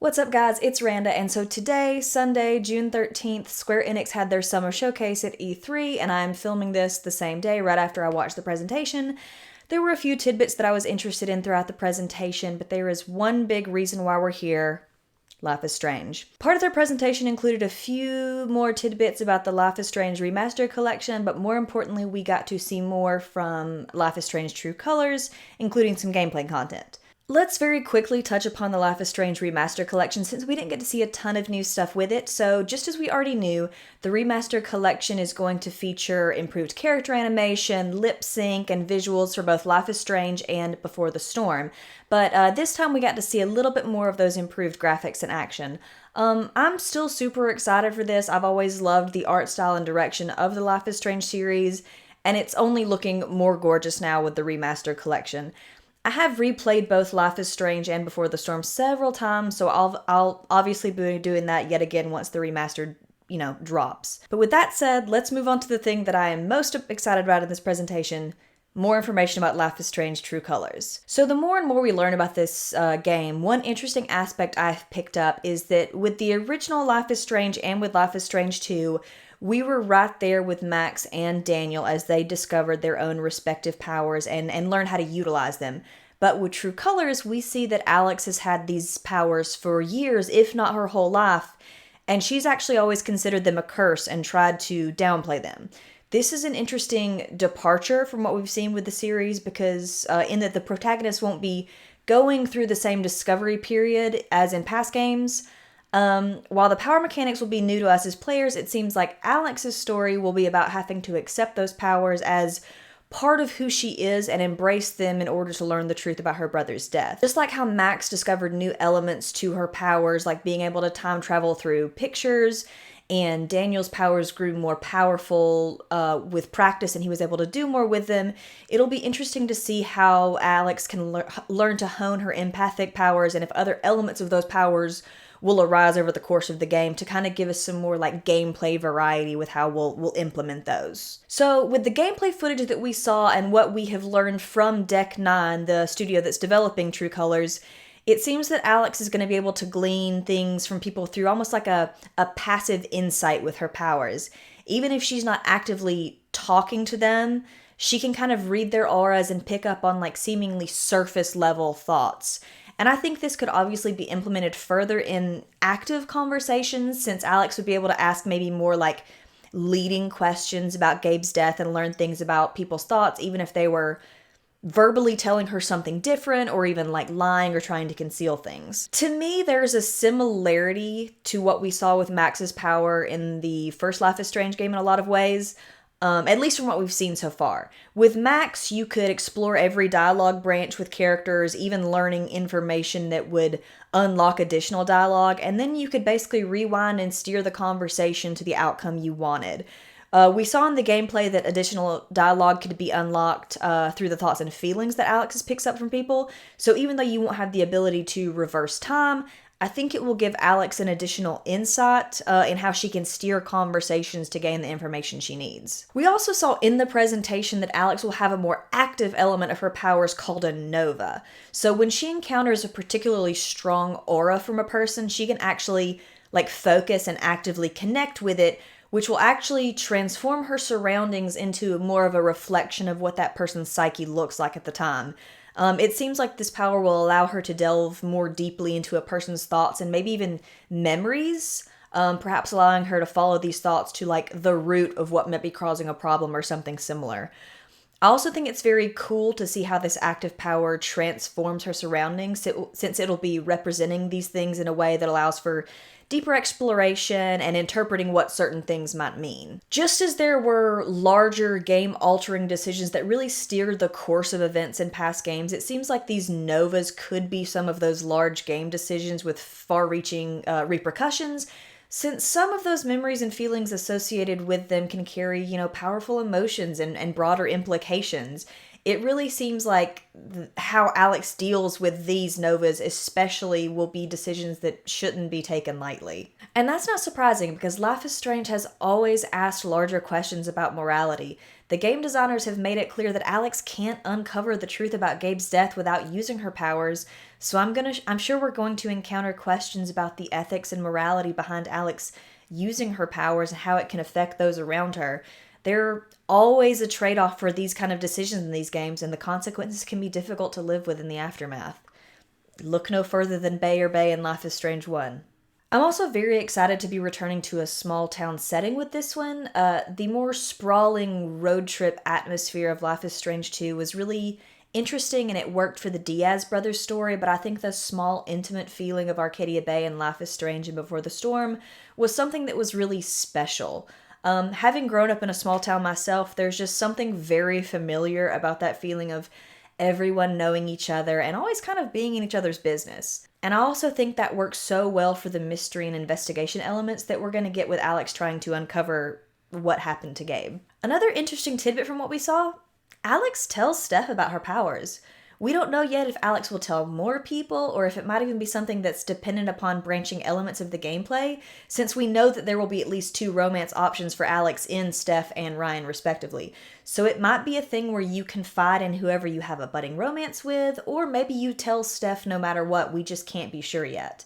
What's up guys, it's Randa, and so today, Sunday, June 13th, Square Enix had their summer showcase at E3, and I'm filming this the same day, right after I watched the presentation. There were a few tidbits that I was interested in throughout the presentation, but there is one big reason why we're here. Life is Strange. Part of their presentation included a few more tidbits about the Life is Strange Remastered Collection, but more importantly, we got to see more from Life is Strange True Colors, including some gameplay content. Let's very quickly touch upon the Life is Strange Remastered Collection since we didn't get to see a ton of new stuff with it. So just as we already knew, the Remastered Collection is going to feature improved character animation, lip sync, and visuals for both Life is Strange and Before the Storm. But this time we got to see a little bit more of those improved graphics in action. I'm still super excited for this. I've always loved the art style and direction of the Life is Strange series, and it's only looking more gorgeous now with the Remastered Collection. I have replayed both Life is Strange and Before the Storm several times, so I'll obviously be doing that yet again once the remastered, drops. But with that said, let's move on to the thing that I am most excited about in this presentation: more information about Life is Strange True Colors. So the more and more we learn about this game, one interesting aspect I've picked up is that with the original Life is Strange and with Life is Strange 2, we were right there with Max and Daniel as they discovered their own respective powers and learned how to utilize them. But with True Colors, we see that Alex has had these powers for years, if not her whole life, and she's actually always considered them a curse and tried to downplay them. This is an interesting departure from what we've seen with the series because in that the protagonist won't be going through the same discovery period as in past games. While the power mechanics will be new to us as players, it seems like Alex's story will be about having to accept those powers as part of who she is and embrace them in order to learn the truth about her brother's death. Just like how Max discovered new elements to her powers, like being able to time travel through pictures, and Daniel's powers grew more powerful with practice and he was able to do more with them. It'll be interesting to see how Alex can learn to hone her empathic powers and if other elements of those powers will arise over the course of the game to kind of give us some more like gameplay variety with how we'll implement those. So with the gameplay footage that we saw and what we have learned from Deck 9, the studio that's developing True Colors, it seems that Alex is going to be able to glean things from people through almost like a passive insight with her powers. Even if she's not actively talking to them, she can kind of read their auras and pick up on like seemingly surface level thoughts. And I think this could obviously be implemented further in active conversations, since Alex would be able to ask maybe more like leading questions about Gabe's death and learn things about people's thoughts, even if they were verbally telling her something different or even like lying or trying to conceal things. To me, there's a similarity to what we saw with Max's power in the first Life is Strange game in a lot of ways. At least from what we've seen so far. With Max, you could explore every dialogue branch with characters, even learning information that would unlock additional dialogue, and then you could basically rewind and steer the conversation to the outcome you wanted. We saw in the gameplay that additional dialogue could be unlocked through the thoughts and feelings that Alex picks up from people, so even though you won't have the ability to reverse time, I think it will give Alex an additional insight in how she can steer conversations to gain the information she needs. We also saw in the presentation that Alex will have a more active element of her powers called a nova. So when she encounters a particularly strong aura from a person, she can actually like focus and actively connect with it, which will actually transform her surroundings into more of a reflection of what that person's psyche looks like at the time. It seems like this power will allow her to delve more deeply into a person's thoughts and maybe even memories, perhaps allowing her to follow these thoughts to like the root of what might be causing a problem or something similar. I also think it's very cool to see how this active power transforms her surroundings, since it'll be representing these things in a way that allows for deeper exploration and interpreting what certain things might mean. Just as there were larger game-altering decisions that really steered the course of events in past games, it seems like these novas could be some of those large game decisions with far-reaching repercussions, since some of those memories and feelings associated with them can carry, powerful emotions and broader implications. It really seems like how Alex deals with these novas especially will be decisions that shouldn't be taken lightly. And that's not surprising because Life is Strange has always asked larger questions about morality. The game designers have made it clear that Alex can't uncover the truth about Gabe's death without using her powers, so I'm sure we're going to encounter questions about the ethics and morality behind Alex using her powers and how it can affect those around her. They're always a trade-off for these kind of decisions in these games, and the consequences can be difficult to live with in the aftermath. Look no further than Bay or Bay in Life is Strange 1. I'm also very excited to be returning to a small town setting with this one. The more sprawling road trip atmosphere of Life is Strange 2 was really interesting, and it worked for the Diaz brothers story, but I think the small, intimate feeling of Arcadia Bay and Life is Strange and Before the Storm was something that was really special. Having grown up in a small town myself, there's just something very familiar about that feeling of everyone knowing each other and always kind of being in each other's business. And I also think that works so well for the mystery and investigation elements that we're going to get with Alex trying to uncover what happened to Gabe. Another interesting tidbit from what we saw, Alex tells Steph about her powers. We don't know yet if Alex will tell more people or if it might even be something that's dependent upon branching elements of the gameplay, since we know that there will be at least 2 romance options for Alex in Steph and Ryan respectively. So it might be a thing where you confide in whoever you have a budding romance with, or maybe you tell Steph no matter what, we just can't be sure yet.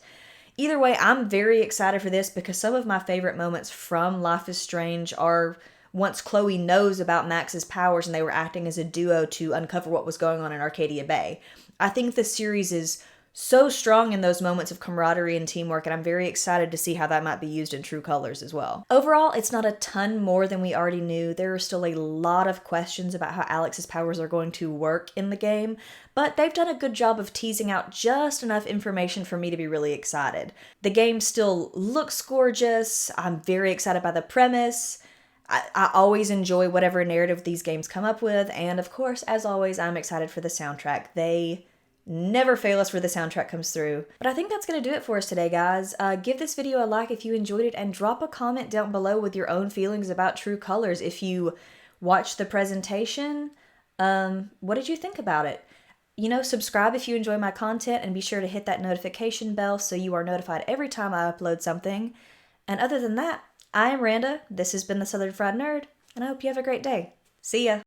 Either way, I'm very excited for this because some of my favorite moments from Life is Strange are once Chloe knows about Max's powers and they were acting as a duo to uncover what was going on in Arcadia Bay. I think the series is so strong in those moments of camaraderie and teamwork, and I'm very excited to see how that might be used in True Colors as well. Overall, it's not a ton more than we already knew. There are still a lot of questions about how Alex's powers are going to work in the game, but they've done a good job of teasing out just enough information for me to be really excited. The game still looks gorgeous. I'm very excited by the premise. I always enjoy whatever narrative these games come up with, and of course, as always, I'm excited for the soundtrack. They never fail us where the soundtrack comes through. But I think that's going to do it for us today, guys. Give this video a like if you enjoyed it, and drop a comment down below with your own feelings about True Colors. If you watched the presentation, what did you think about it? You know, subscribe if you enjoy my content, and be sure to hit that notification bell so you are notified every time I upload something. And other than that, I am Randa, this has been the Southern Fried Nerd, and I hope you have a great day. See ya!